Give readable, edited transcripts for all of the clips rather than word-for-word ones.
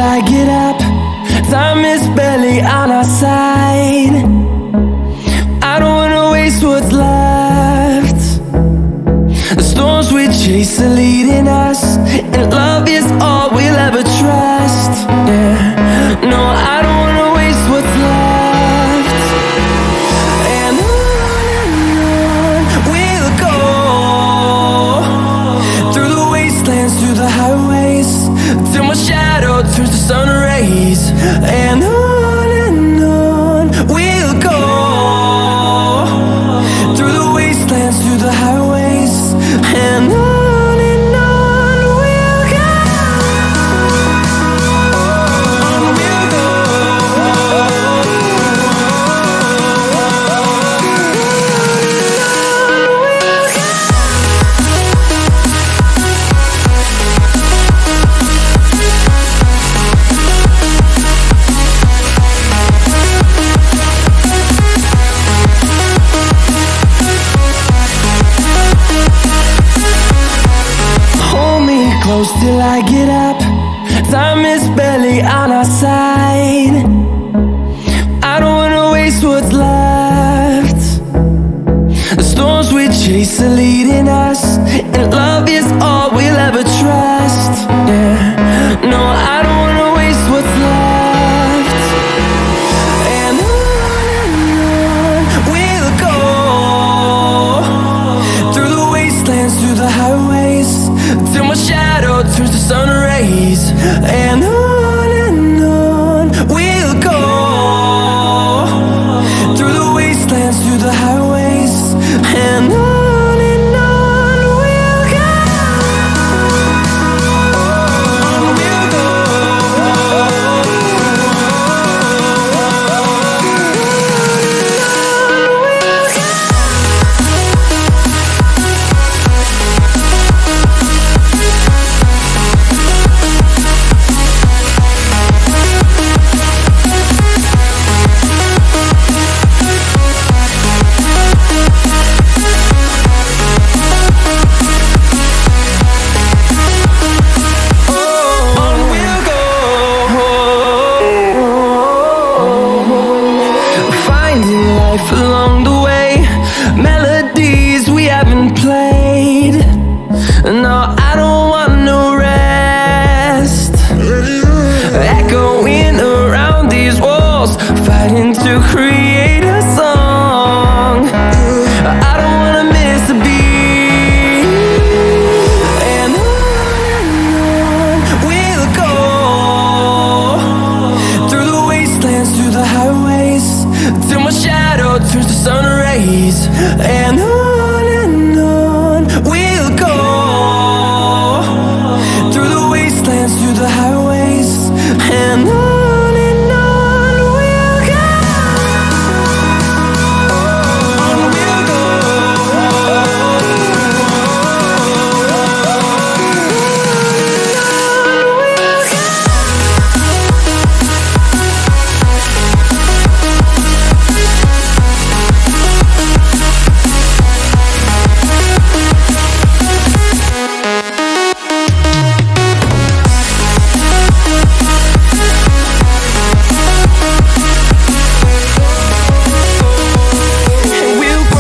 I get up. Time is barely on our side. I don't wanna waste what's left. The storms we chase are leading us, and love is all we'll ever trust. Yeah, no, I don't wanna waste what's left. And on we'll go, through the wastelands, through the highways, till my shadow turns to sun rays. And on we'll go, through the wastelands, through the highways, and on we'll go. Close till I get up. Time is barely on our side. I don't wanna waste what's left. The storms we chase are leading us, and love is all we'll ever trust. Yeah, no, I don't wanna waste what's left. And on we'll go, through the wastelands, through the highways, till my shadow turns to sun rays. And on we'll go, through the wastelands, through the highways, and on we'll go. Along the way, melodies we haven't played. No, I don't want no rest. Echoing around these walls, fighting to create a song. I don't wanna miss a beat. And on we'll go, through the wastelands, through the highways, till my shadow turns to sun rays. And on we'll go, through the wastelands, through the highways, and on we'll go.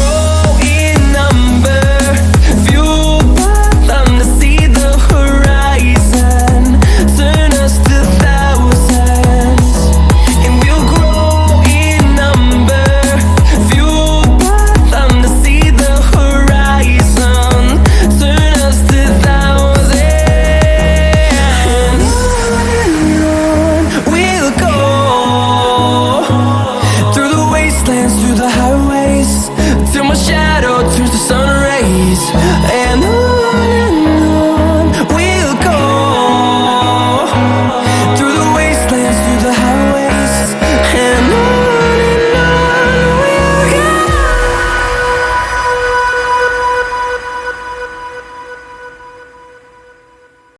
Through the highways, till my shadow